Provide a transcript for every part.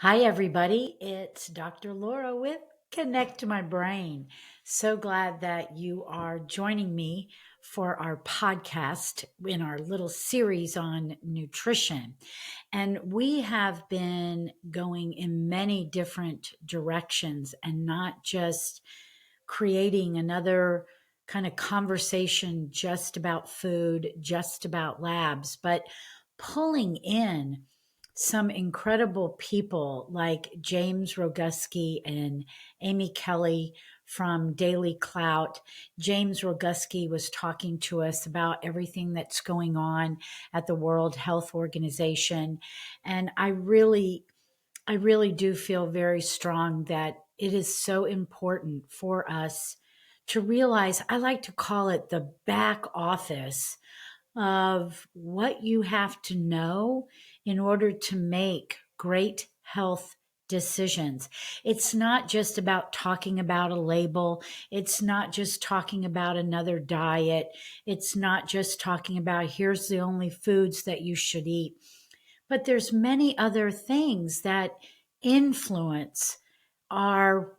Hi, everybody. It's Dr. Laura with Connect to My Brain. So glad that you are joining me for our podcast in our little series on nutrition. And we have been going in many different directions and not just creating another kind of conversation just about food, just about labs, but pulling in some incredible people like James Roguski and Amy Kelly from Daily Clout. James Roguski was talking to us about everything that's going on at the World Health Organization. And I really do feel very strong that it is so important for us to realize, I like to call it the back office of what you have to know in order to make great health decisions. It's not just about talking about a label. It's not just talking about another diet. It's not just talking about here's the only foods that you should eat. But there's many other things that influence our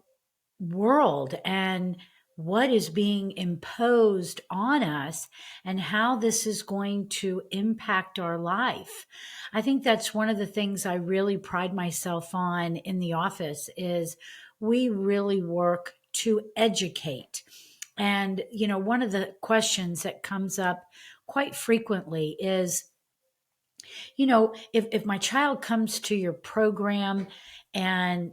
world and what is being imposed on us and how this is going to impact our life. I think that's one of the things I really pride myself on in the office is we really work to educate. And one of the questions that comes up quite frequently is, if my child comes to your program and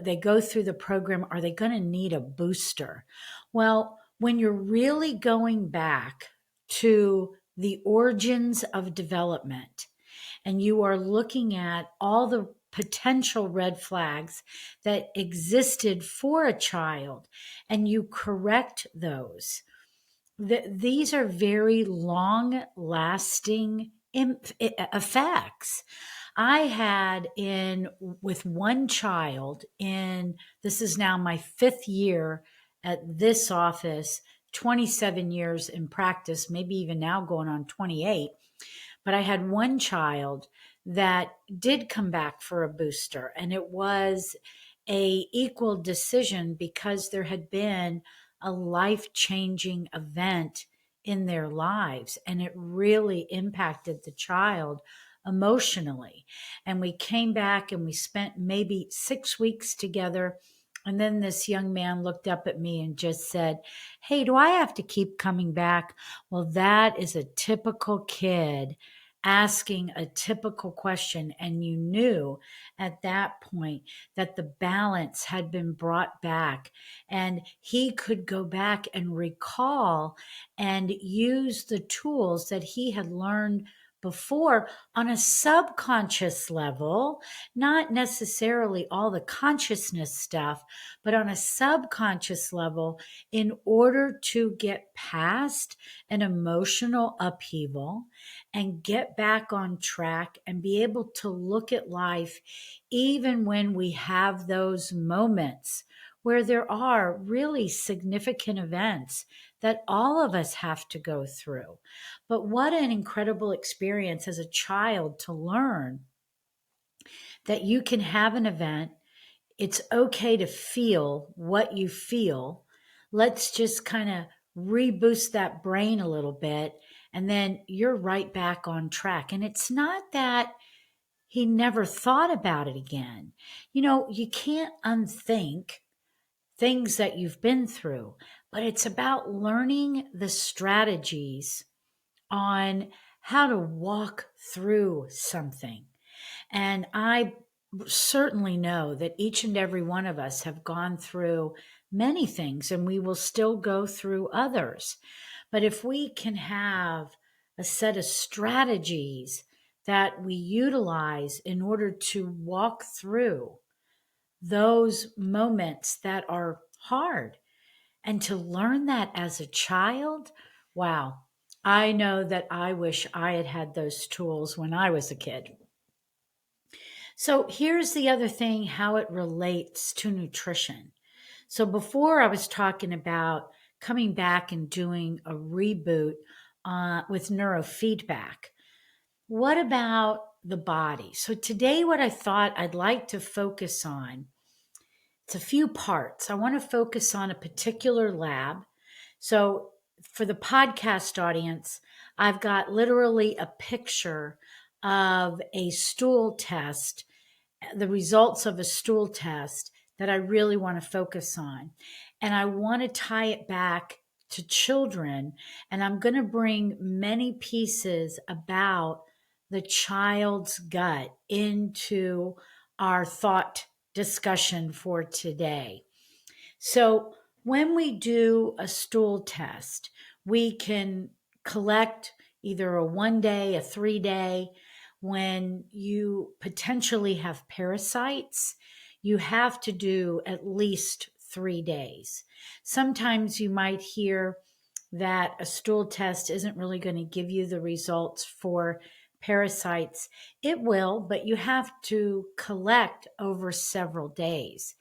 they go through the program, are they going to need a booster? Well, when you're really going back to the origins of development and you are looking at all the potential red flags that existed for a child and you correct those, these are very long lasting effects. I had in with one child in this is now my fifth year at this office, 27 years in practice, maybe even now going on 28. But I had one child that did come back for a booster, and it was a equal decision because there had been a life-changing event in their lives, and it really impacted the child emotionally. And we came back and we spent maybe 6 weeks together. And then this young man looked up at me and just said, "Hey, do I have to keep coming back?" Well, that is a typical kid asking a typical question. And you knew at that point that the balance had been brought back and he could go back and recall and use the tools that he had learned before on a subconscious level, not necessarily all the consciousness stuff, but on a subconscious level in order to get past an emotional upheaval and get back on track and be able to look at life even when we have those moments where there are really significant events that all of us have to go through. But what an incredible experience as a child to learn that you can have an event. It's okay to feel what you feel. Let's just kind of reboost that brain a little bit. And then you're right back on track. And it's not that he never thought about it again. You can't unthink things that you've been through, but it's about learning the strategies on how to walk through something. And I certainly know that each and every one of us have gone through many things and we will still go through others. But if we can have a set of strategies that we utilize in order to walk through those moments that are hard and to learn that as a child, wow. I know that I wish I had had those tools when I was a kid. So here's the other thing, how it relates to nutrition. So before I was talking about coming back and doing a reboot with neurofeedback. What about the body. So today, what I thought I'd like to focus on, it's a few parts. I want to focus on a particular lab. So for the podcast audience, I've got literally a picture of a stool test, the results of a stool test that I really want to focus on. And I want to tie it back to children. And I'm going to bring many pieces about the child's gut into our thought discussion for today. So, when we do a stool test, we can collect either a 1 day, a 3 day. When you potentially have parasites, you have to do at least 3 days. Sometimes you might hear that a stool test isn't really going to give you the results for parasites. It will, but you have to collect over several days.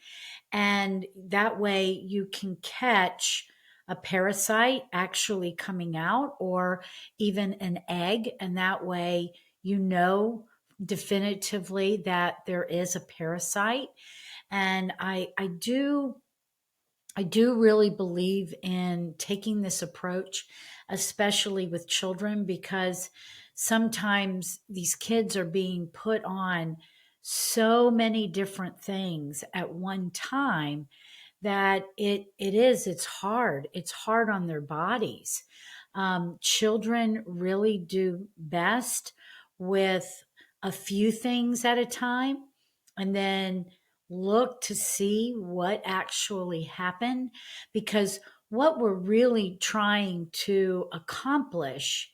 And that way you can catch a parasite actually coming out or even an egg. And that way you know definitively that there is a parasite. And I do really believe in taking this approach, especially with children, because sometimes these kids are being put on so many different things at one time that it's hard. It's hard on their bodies. Children really do best with a few things at a time, and then look to see what actually happened, because what we're really trying to accomplish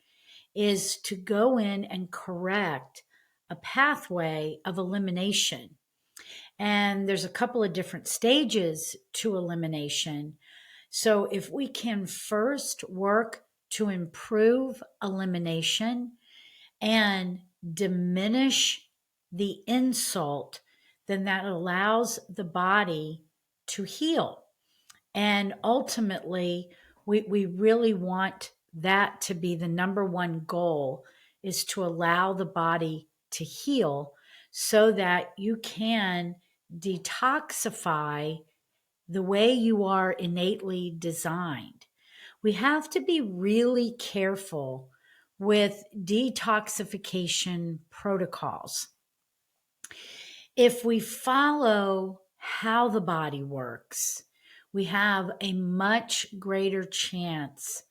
is to go in and correct a pathway of elimination. And there's a couple of different stages to elimination. So if we can first work to improve elimination and diminish the insult, then that allows the body to heal. And ultimately, we really want that to be the number one goal, is to allow the body to heal so that you can detoxify the way you are innately designed. We have to be really careful with detoxification protocols. If we follow how the body works, we have a much greater chance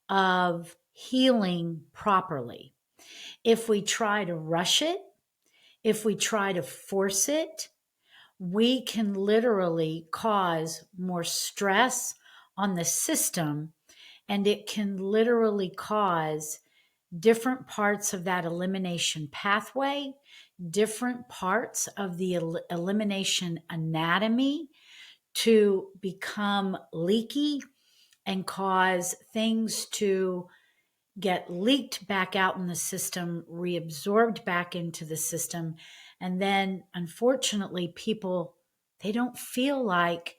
of healing properly. If we try to rush it, if we try to force it, we can literally cause more stress on the system, and it can literally cause different parts of that elimination pathway, different parts of the elimination anatomy to become leaky and cause things to get leaked back out in the system, reabsorbed back into the system. And then, unfortunately, people, they don't feel like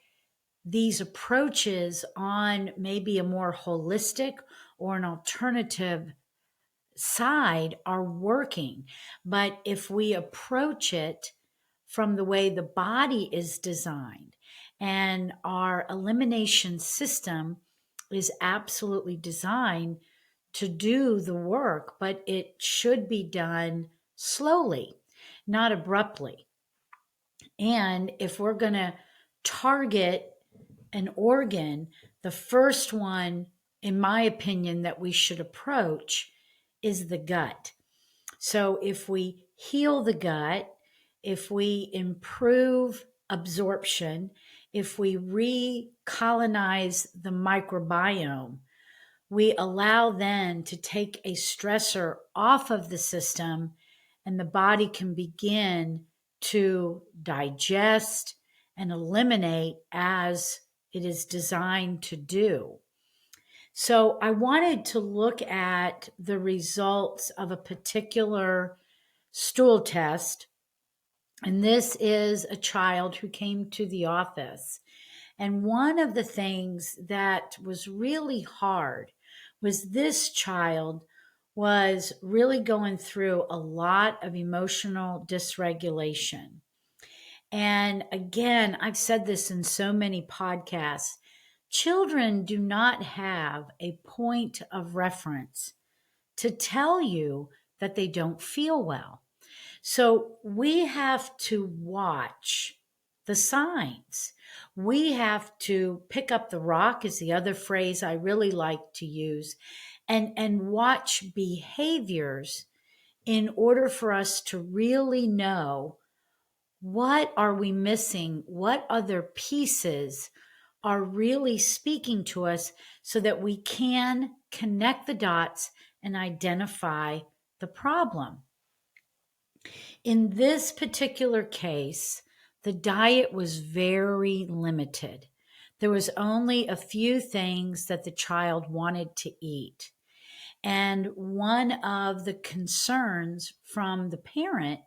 these approaches on maybe a more holistic or an alternative side are working. But if we approach it from the way the body is designed, and our elimination system is absolutely designed to do the work, but it should be done slowly, not abruptly. And if we're going to target an organ, the first one, in my opinion, that we should approach is the gut. So if we heal the gut, if we improve absorption, if we recolonize the microbiome, we allow then to take a stressor off of the system, and the body can begin to digest and eliminate as it is designed to do. So I wanted to look at the results of a particular stool test. And this is a child who came to the office. And one of the things that was really hard was this child was really going through a lot of emotional dysregulation. And again, I've said this in so many podcasts. Children do not have a point of reference to tell you that they don't feel well. So we have to watch the signs. We have to pick up the rock, is the other phrase I really like to use, and watch behaviors in order for us to really know what are we missing, what other pieces are really speaking to us so that we can connect the dots and identify the problem. In this particular case, the diet was very limited. There was only a few things that the child wanted to eat. And one of the concerns from the parent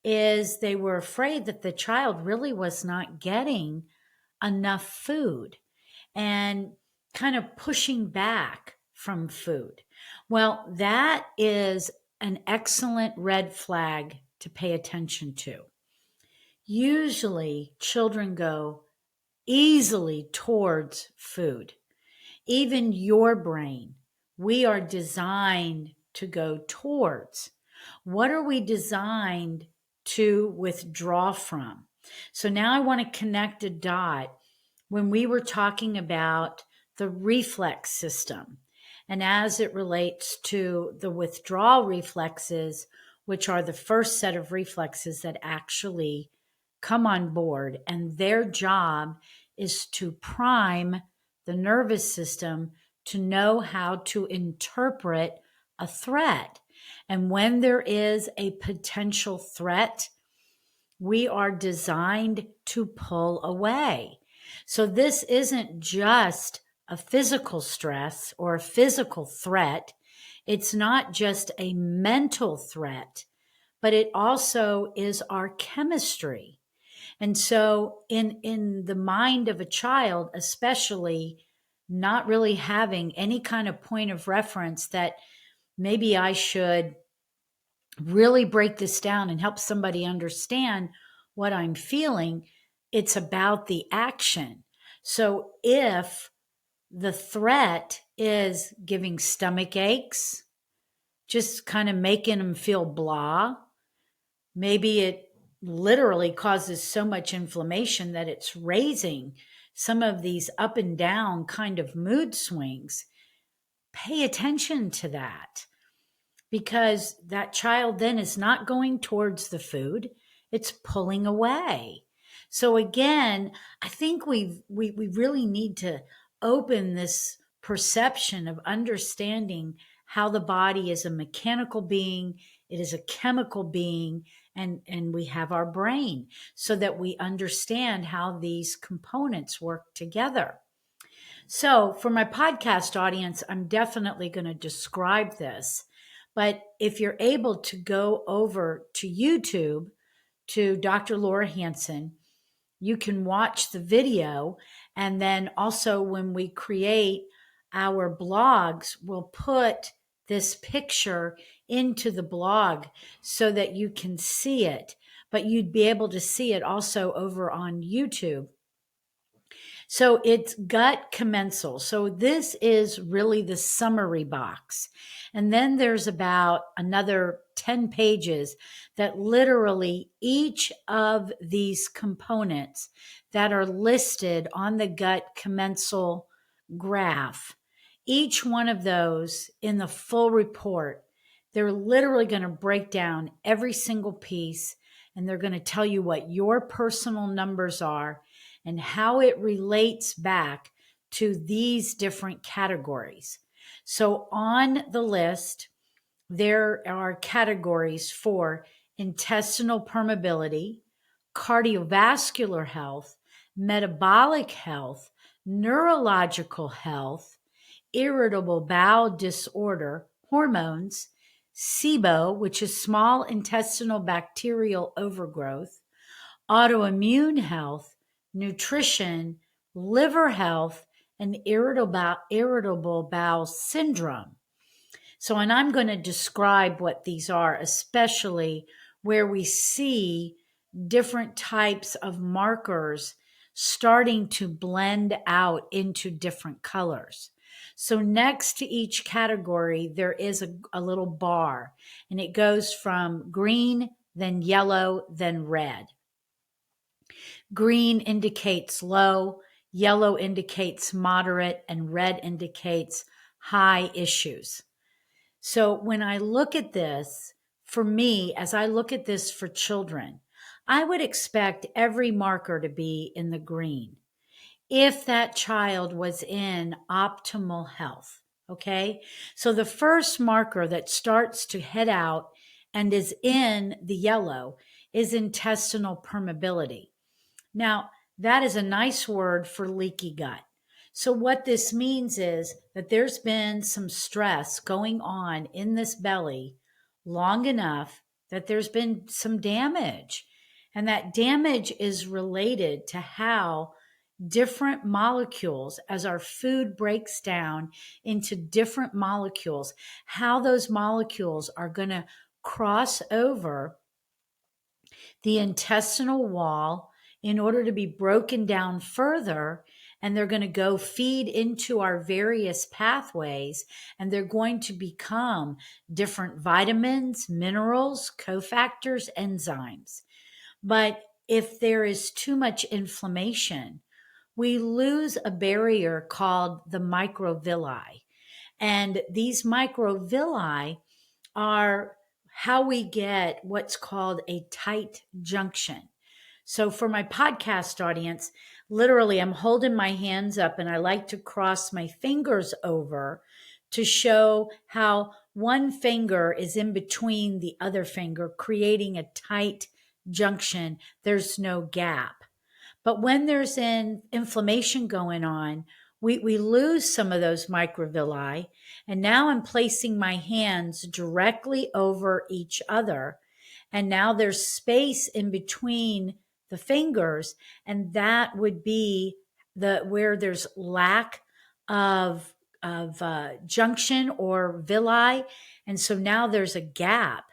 is they were afraid that the child really was not getting enough food and kind of pushing back from food. Well, that is an excellent red flag to pay attention to. Usually, children go easily towards food. Even your brain, we are designed to go towards. What are we designed to withdraw from? So now I want to connect a dot when we were talking about the reflex system and as it relates to the withdrawal reflexes, which are the first set of reflexes that actually come on board, and their job is to prime the nervous system to know how to interpret a threat. And when there is a potential threat, we are designed to pull away. So this isn't just a physical stress or a physical threat. It's not just a mental threat, but it also is our chemistry. And so in the mind of a child, especially not really having any kind of point of reference that maybe I should really break this down and help somebody understand what I'm feeling, it's about the action. So if the threat is giving stomach aches, just kind of making them feel blah, maybe it literally causes so much inflammation that it's raising some of these up and down kind of mood swings. Pay attention to that, because that child then is not going towards the food, it's pulling away. So again, I think we really need to open this perception of understanding how the body is a mechanical being, it is a chemical being, and we have our brain so that we understand how these components work together. So for my podcast audience, I'm definitely going to describe this. But if you're able to go over to YouTube to Dr. Laura Hansen, you can watch the video. And then also when we create our blogs, we'll put this picture into the blog so that you can see it. But you'd be able to see it also over on YouTube. So it's gut commensal. So this is really the summary box. And then there's about another 10 pages that literally each of these components that are listed on the gut commensal graph, each one of those in the full report, they're literally going to break down every single piece, and they're going to tell you what your personal numbers are and how it relates back to these different categories. So on the list, there are categories for intestinal permeability, cardiovascular health, metabolic health, neurological health, irritable bowel disorder, hormones, SIBO, which is small intestinal bacterial overgrowth, autoimmune health, nutrition, liver health, and irritable bowel syndrome. So, and I'm going to describe what these are, especially where we see different types of markers starting to blend out into different colors. So, next to each category, there is a little bar, and it goes from green, then yellow, then red. Green indicates low, yellow indicates moderate, and red indicates high issues. So when I look at this, for me, as I look at this for children, I would expect every marker to be in the green if that child was in optimal health. Okay. So the first marker that starts to head out and is in the yellow is intestinal permeability. Now, that is a nice word for leaky gut. So, what this means is that there's been some stress going on in this belly long enough that there's been some damage. And that damage is related to how different molecules, as our food breaks down into different molecules, how those molecules are going to cross over the intestinal wall in order to be broken down further. And they're going to go feed into our various pathways, and they're going to become different vitamins, minerals, cofactors, enzymes. But if there is too much inflammation, we lose a barrier called the microvilli. And these microvilli are how we get what's called a tight junction. So, for my podcast audience, literally, I'm holding my hands up and I like to cross my fingers over to show how one finger is in between the other finger, creating a tight junction. There's no gap. But when there's an inflammation going on, we lose some of those microvilli. And now I'm placing my hands directly over each other. And now there's space in between the fingers. And that would be where there's lack of junction or villi. And so now there's a gap.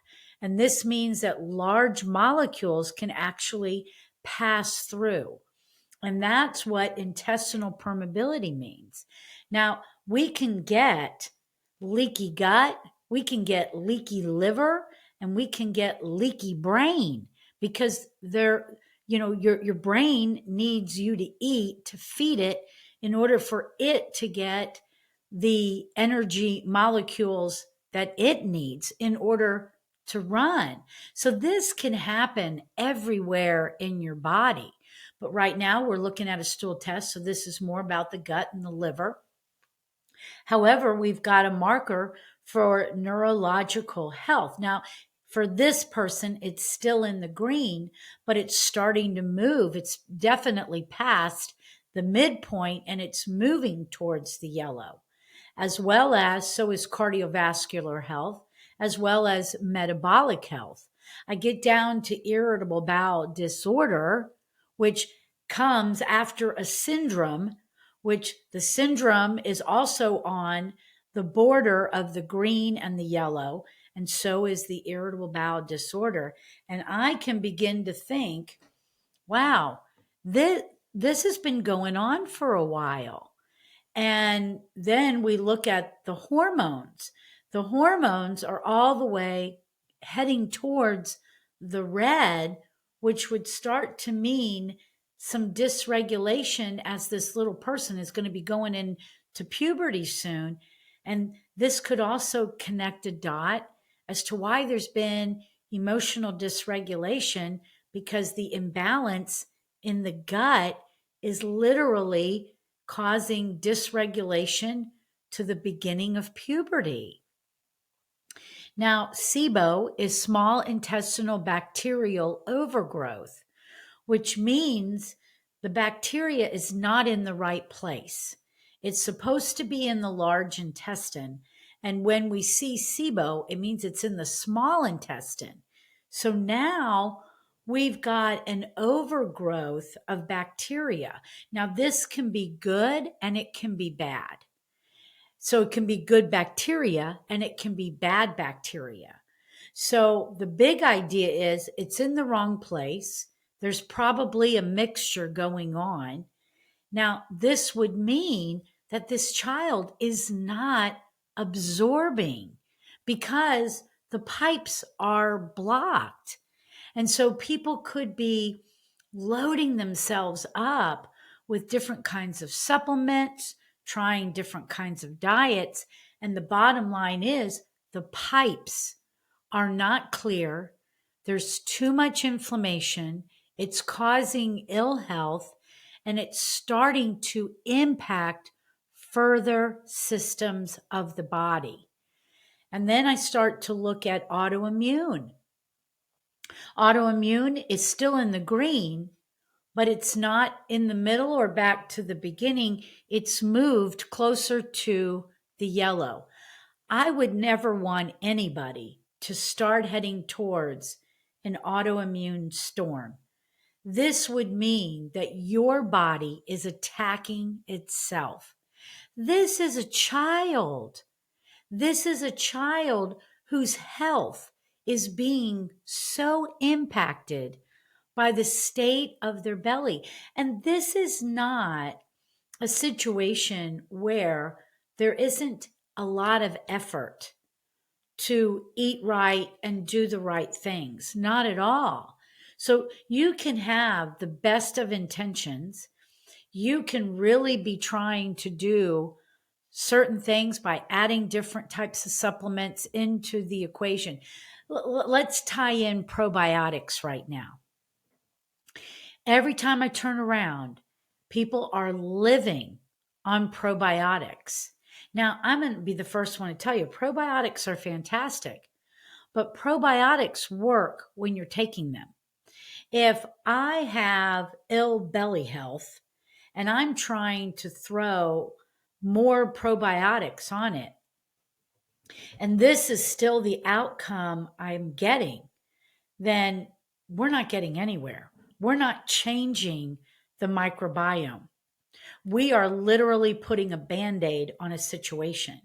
And this means that large molecules can actually pass through. And that's what intestinal permeability means. Now, we can get leaky gut, we can get leaky liver, and we can get leaky brain because your brain needs you to eat to feed it in order for it to get the energy molecules that it needs in order to run. So this can happen everywhere in your body. But right now we're looking at a stool test. So this is more about the gut and the liver. However, we've got a marker for neurological health. Now, for this person, it's still in the green, but it's starting to move. It's definitely past the midpoint and it's moving towards the yellow, as well as so is cardiovascular health, as well as metabolic health. I get down to irritable bowel disorder, which comes after a syndrome, which the syndrome is also on the border of the green and the yellow, and so is the irritable bowel disorder. And I can begin to think, wow, this has been going on for a while. And then we look at the hormones. The hormones are all the way heading towards the red, which would start to mean some dysregulation as this little person is going to be going into puberty soon. And this could also connect a dot as to why there's been emotional dysregulation, because the imbalance in the gut is literally causing dysregulation to the beginning of puberty. Now, SIBO is small intestinal bacterial overgrowth, which means the bacteria is not in the right place. It's supposed to be in the large intestine. And when we see SIBO, it means it's in the small intestine. So now we've got an overgrowth of bacteria. Now, this can be good and it can be bad. So it can be good bacteria and it can be bad bacteria. So the big idea is it's in the wrong place. There's probably a mixture going on. Now, this would mean that this child is not absorbing because the pipes are blocked. And so people could be loading themselves up with different kinds of supplements, trying different kinds of diets. And the bottom line is the pipes are not clear. There's too much inflammation. It's causing ill health and it's starting to impact further systems of the body. And then I start to look at autoimmune. Autoimmune is still in the green, but it's not in the middle or back to the beginning. It's moved closer to the yellow. I would never want anybody to start heading towards an autoimmune storm. This would mean that your body is attacking itself. This is a child. This is a child whose health is being so impacted by the state of their belly. And this is not a situation where there isn't a lot of effort to eat right and do the right things. Not at all. So you can have the best of intentions. You can really be trying to do certain things by adding different types of supplements into the equation. Let's tie in probiotics right now. Every time I turn around, people are living on probiotics. Now, I'm going to be the first one to tell you probiotics are fantastic, but probiotics work when you're taking them. If I have ill belly health and I'm trying to throw more probiotics on it, and this is still the outcome I'm getting, then we're not getting anywhere. We're not changing the microbiome. We are literally putting a band-aid on a situation.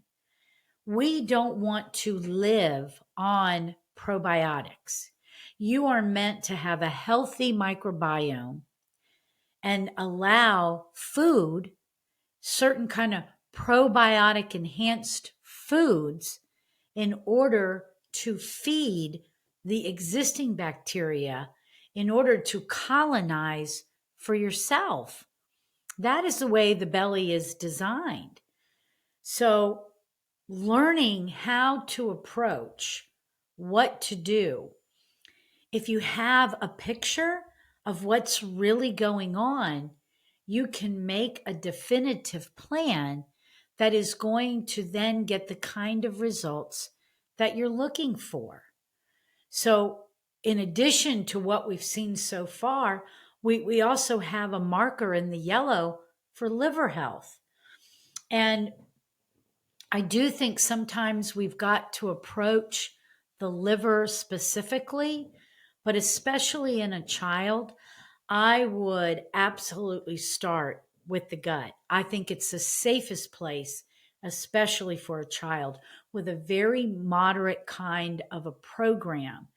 We don't want to live on probiotics. You are meant to have a healthy microbiome and allow food, certain kind of probiotic enhanced foods, in order to feed the existing bacteria, in order to colonize for yourself. That is the way the belly is designed. So learning how to approach what to do, if you have a picture of what's really going on, you can make a definitive plan that is going to then get the kind of results that you're looking for. So in addition to what we've seen so far, we also have a marker in the yellow for liver health. And I do think sometimes we've got to approach the liver specifically, but especially in a child, I would absolutely start with the gut. I think it's the safest place, especially for a child, with a very moderate kind of a program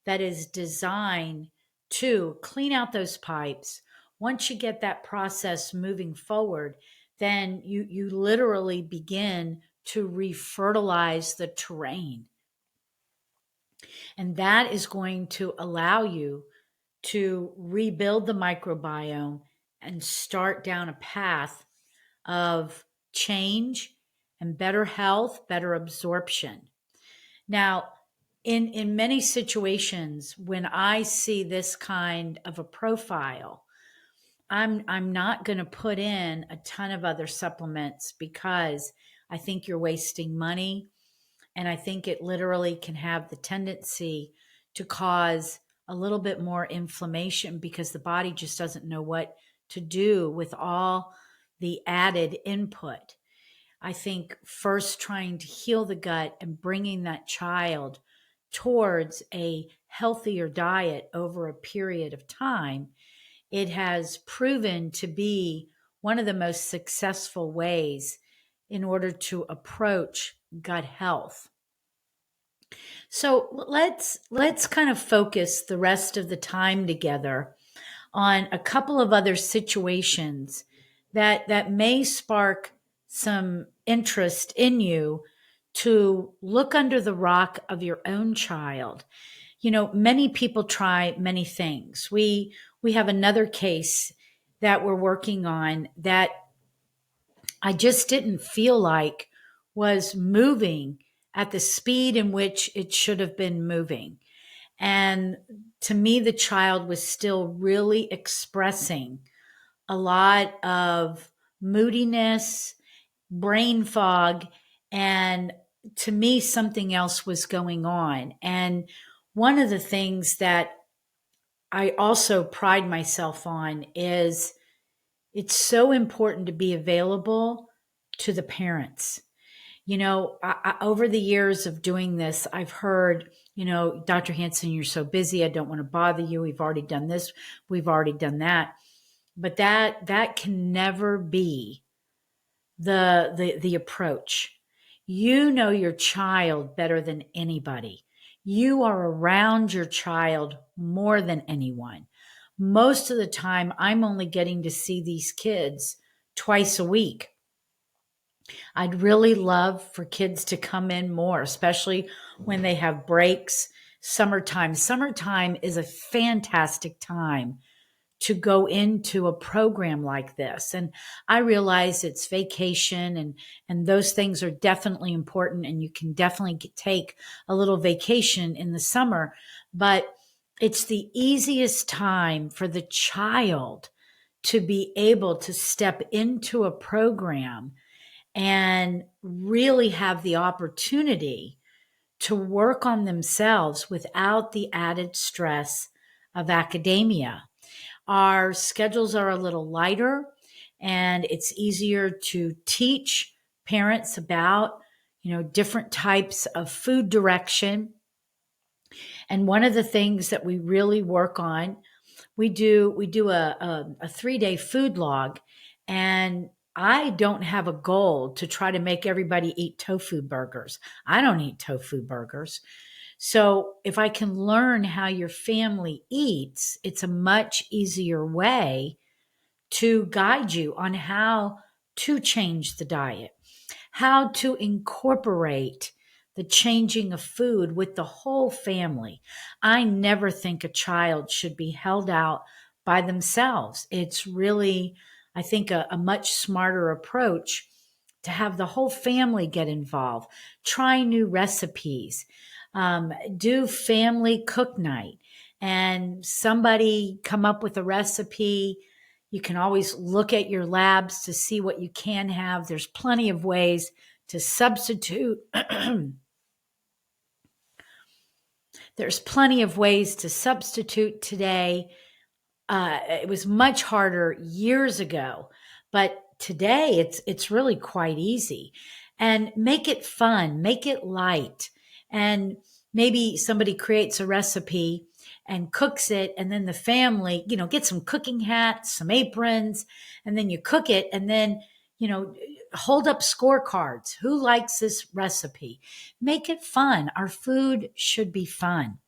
that is designed to clean out those pipes. Once you get that process moving forward, then you literally begin to refertilize the terrain. And that is going to allow you to rebuild the microbiome and start down a path of change and better health, better absorption. Now, in many situations, when I see this kind of a profile, I'm not going to put in a ton of other supplements because I think you're wasting money. And I think it literally can have the tendency to cause a little bit more inflammation because the body just doesn't know what to do with all the added input. I think first trying to heal the gut and bringing that child towards a healthier diet over a period of time, it has proven to be one of the most successful ways in order to approach gut health. So let's kind of focus the rest of the time together on a couple of other situations that may spark some interest in you to look under the rock of your own child. You know, many people try many things. We have another case that we're working on that I just didn't feel like was moving at the speed in which it should have been moving. And to me, the child was still really expressing a lot of moodiness, brain fog, and to me, something else was going on. And one of the things that I also pride myself on is it's so important to be available to the parents. You know, over the years of doing this, I've heard, you know, Dr. Hanson, you're so busy. I don't want to bother you. We've already done this. We've already done that. But that can never be the approach. You know your child better than anybody. You are around your child more than anyone. Most of the time, I'm only getting to see these kids twice a week. I'd really love for kids to come in more, especially when they have breaks. Summertime. Summertime is a fantastic time to go into a program like this. And I realize it's vacation and those things are definitely important and you can definitely take a little vacation in the summer, but it's the easiest time for the child to be able to step into a program and really have the opportunity to work on themselves without the added stress of academia. Our schedules are a little lighter and it's easier to teach parents about, you know, different types of food direction. And one of the things that we really work on, we do a 3-day food log, and I don't have a goal to try to make everybody eat tofu burgers. I don't eat tofu burgers. So if I can learn how your family eats, it's a much easier way to guide you on how to change the diet, how to incorporate the changing of food with the whole family. I never think a child should be held out by themselves. It's really, I think, a much smarter approach to have the whole family get involved, try new recipes, do family cook night, and somebody come up with a recipe. You can always look at your labs to see what you can have. There's plenty of ways to substitute. There's plenty of ways to substitute today. It was much harder years ago, but today it's really quite easy. And make it fun, make it light. And maybe somebody creates a recipe and cooks it, and then the family, you know, get some cooking hats, some aprons, and then you cook it, and then, you know, hold up scorecards. Who likes this recipe? Make it fun. Our food should be fun.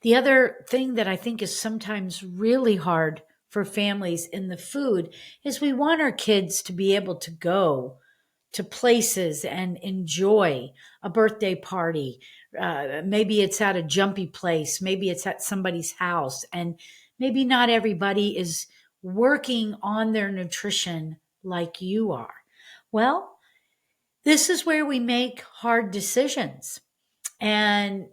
The other thing that I think is sometimes really hard for families in the food is we want our kids to be able to go to places and enjoy a birthday party. Maybe it's at a jumpy place, maybe it's at somebody's house, and maybe not everybody is working on their nutrition like you are. Well, this is where we make hard decisions. And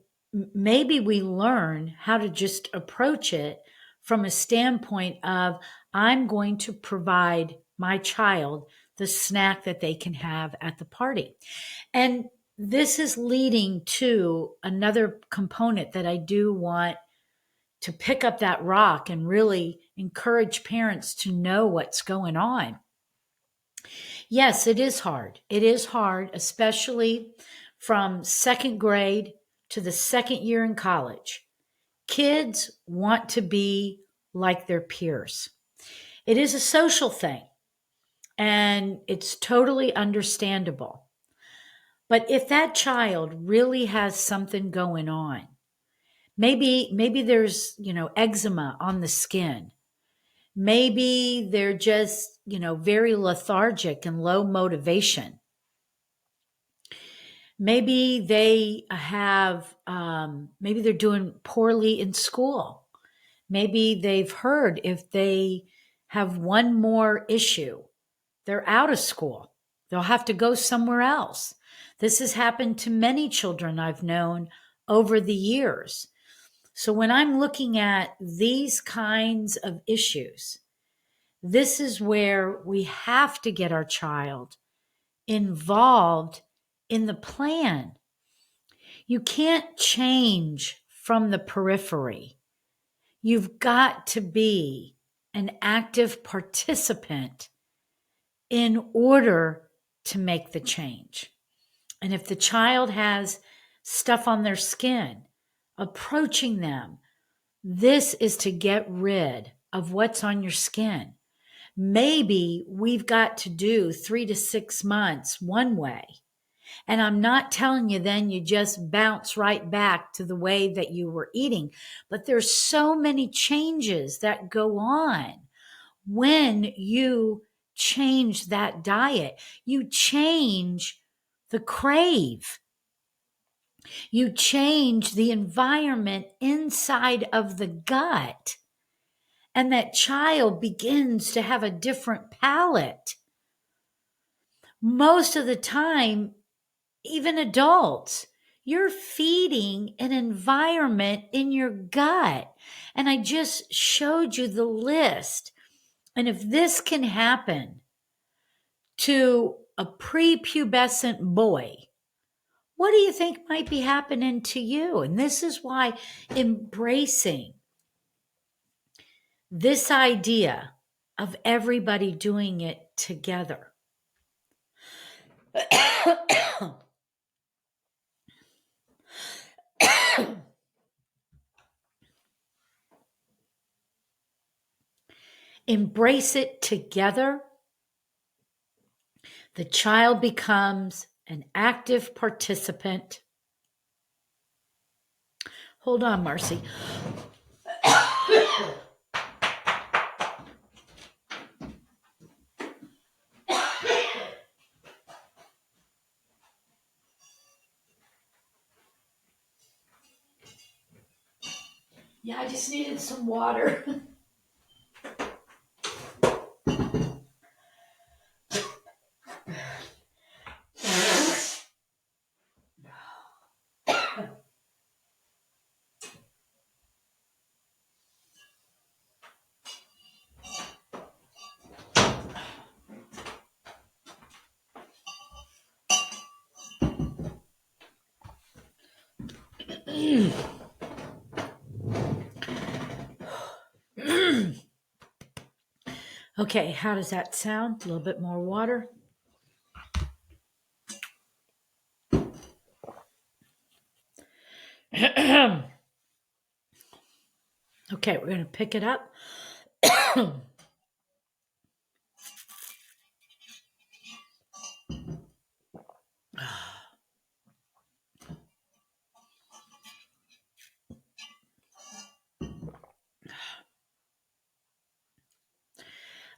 maybe we learn how to just approach it from a standpoint of, I'm going to provide my child the snack that they can have at the party. And this is leading to another component that I do want to pick up that rock and really encourage parents to know what's going on. Yes, it is hard. It is hard, especially from second grade to the second year in college. Kids want to be like their peers. It is a social thing. And it's totally understandable. But if that child really has something going on, maybe there's, eczema on the skin. Maybe they're just, very lethargic and low motivation. Maybe they maybe they're doing poorly in school. Maybe they've heard if they have one more issue, they're out of school. They'll have to go somewhere else. This has happened to many children I've known over the years. So when I'm looking at these kinds of issues, this is where we have to get our child involved in the plan. You can't change from the periphery. You've got to be an active participant in order to make the change. And if the child has stuff on their skin, approaching them, this is to get rid of what's on your skin. Maybe we've got to do 3 to 6 months one way. And I'm not telling you then you just bounce right back to the way that you were eating. But there's so many changes that go on when you change that diet. You change the crave. You change the environment inside of the gut. And that child begins to have a different palate. Most of the time, even adults, you're feeding an environment in your gut. And I just showed you the list. And if this can happen to a prepubescent boy, what do you think might be happening to you? And this is why embracing this idea of everybody doing it together. Embrace it together. The child becomes an active participant. Hold on, Marcy. Yeah, I just needed some water. Okay, how does that sound? A little bit more water. Okay, we're going to pick it up.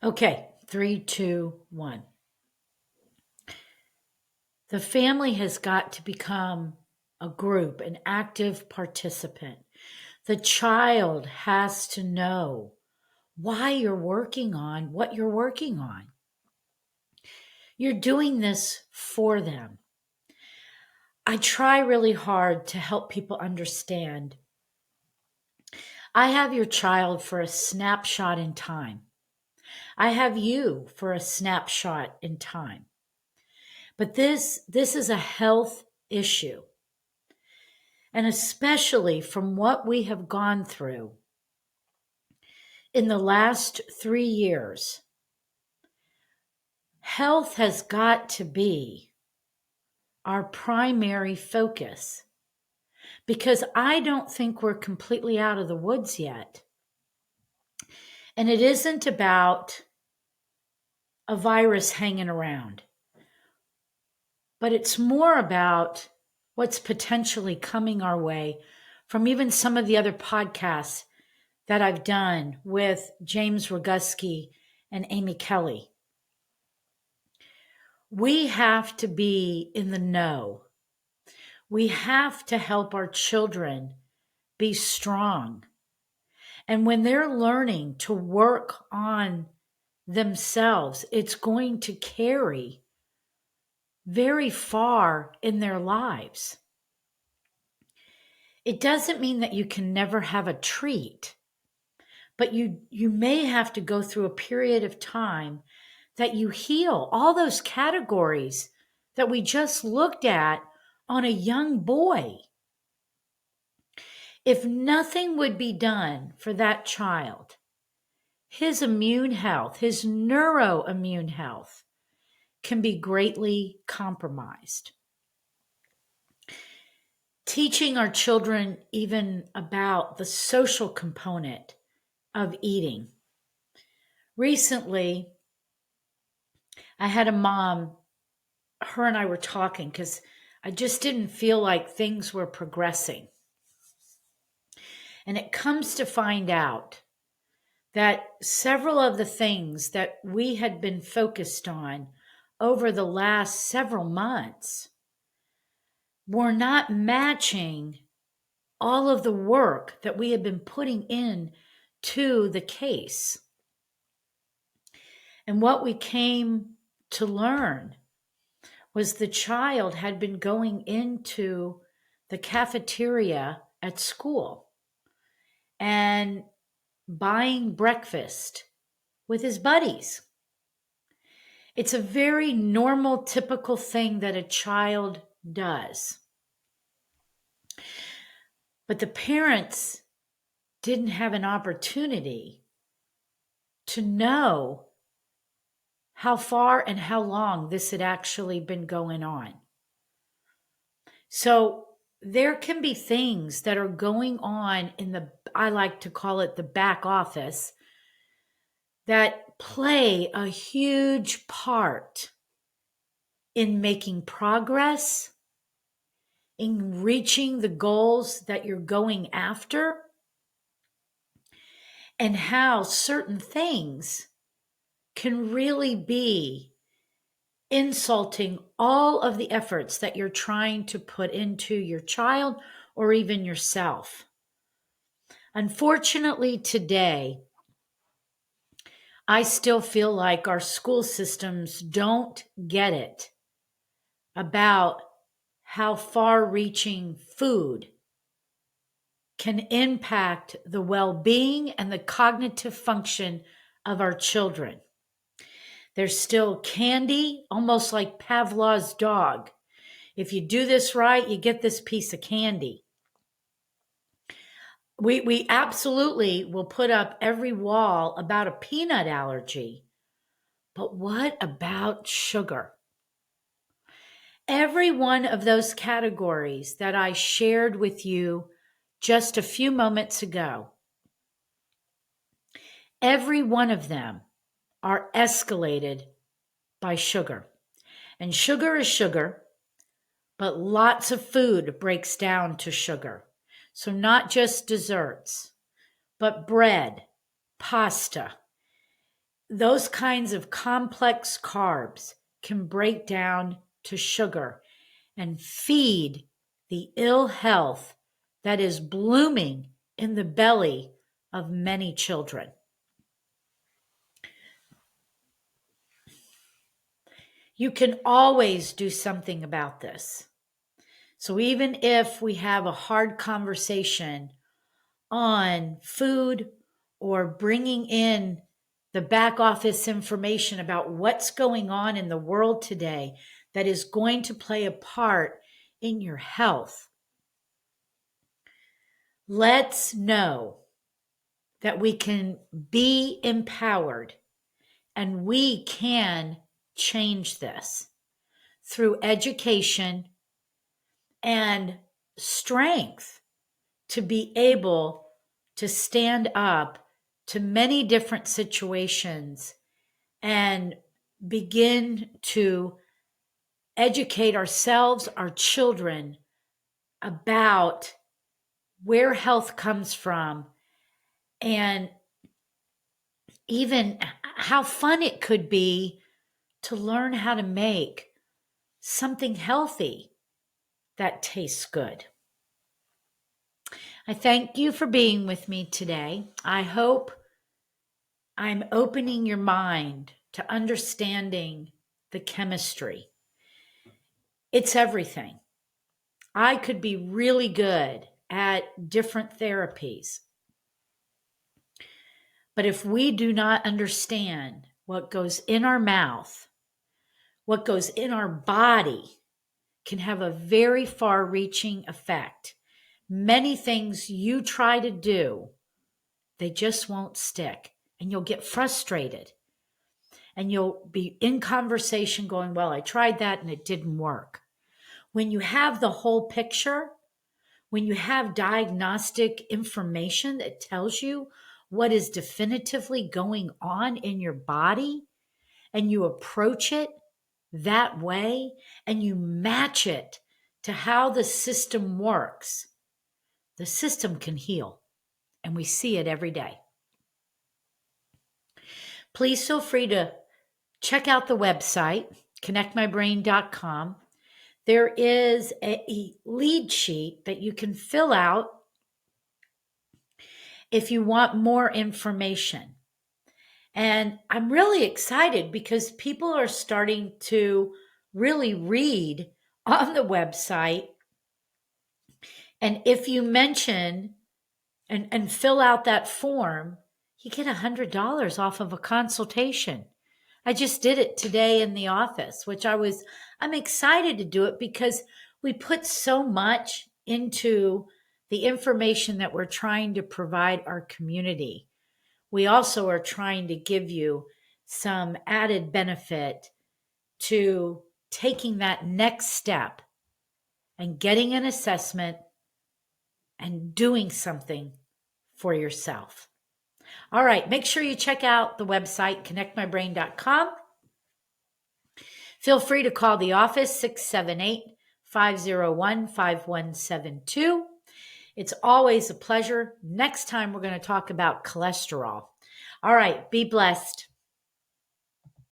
Okay, 3, 2, 1. The family has got to become a group, an active participant. The child has to know why you're working on what you're working on. You're doing this for them. I try really hard to help people understand. I have your child for a snapshot in time. I have you for a snapshot in time. But this is a health issue. And especially from what we have gone through in the last 3 years, health has got to be our primary focus, because I don't think we're completely out of the woods yet. And it isn't about a virus hanging around, but it's more about what's potentially coming our way from even some of the other podcasts that I've done with James Roguski and Amy Kelly. We have to be in the know. We have to help our children be strong. And when they're learning to work on themselves, it's going to carry very far in their lives. It doesn't mean that you can never have a treat, but you may have to go through a period of time that you heal all those categories that we just looked at on a young boy. If nothing would be done for that child, his immune health, his neuroimmune health can be greatly compromised. Teaching our children even about the social component of eating. Recently, I had a mom, her and I were talking because I just didn't feel like things were progressing. And it comes to find out that several of the things that we had been focused on over the last several months were not matching all of the work that we had been putting in to the case. And what we came to learn was the child had been going into the cafeteria at school and buying breakfast with his buddies. It's a very normal, typical thing that a child does. But the parents didn't have an opportunity to know how far and how long this had actually been going on. So there can be things that are going on in the, I like to call it the back office, that play a huge part in making progress, in reaching the goals that you're going after, and how certain things can really be insulting all of the efforts that you're trying to put into your child or even yourself. Unfortunately, today, I still feel like our school systems don't get it about how far-reaching food can impact the well-being and the cognitive function of our children. There's still candy, almost like Pavlov's dog. If you do this right, you get this piece of candy. We absolutely will put up every wall about a peanut allergy. But what about sugar? Every one of those categories that I shared with you just a few moments ago, every one of them are escalated by sugar. And sugar is sugar, but lots of food breaks down to sugar. So not just desserts, but bread, pasta, those kinds of complex carbs can break down to sugar and feed the ill health that is blooming in the belly of many children. You can always do something about this. So even if we have a hard conversation on food or bringing in the back office information about what's going on in the world today that is going to play a part in your health, let's know that we can be empowered and we can change this through education and strength to be able to stand up to many different situations and begin to educate ourselves, our children, about where health comes from and even how fun it could be to learn how to make something healthy that tastes good. I thank you for being with me today. I hope I'm opening your mind to understanding the chemistry. It's everything. I could be really good at different therapies, but if we do not understand what goes in our mouth, what goes in our body, can have a very far reaching effect. Many things you try to do, they just won't stick, and you'll get frustrated. And you'll be in conversation going, well, I tried that and it didn't work. When you have the whole picture, when you have diagnostic information that tells you what is definitively going on in your body, and you approach it that way, and you match it to how the system works, the system can heal. And we see it every day. Please feel free to check out the website, connectmybrain.com. There is a lead sheet that you can fill out if you want more information. And I'm really excited because people are starting to really read on the website. And if you mention and fill out that form, you get $100 off of a consultation. I just did it today in the office, which I'm excited to do it because we put so much into the information that we're trying to provide our community. We also are trying to give you some added benefit to taking that next step and getting an assessment and doing something for yourself. All right, make sure you check out the website, connectmybrain.com. Feel free to call the office, 678-501-5172. It's always a pleasure. Next time, we're going to talk about cholesterol. All right, be blessed.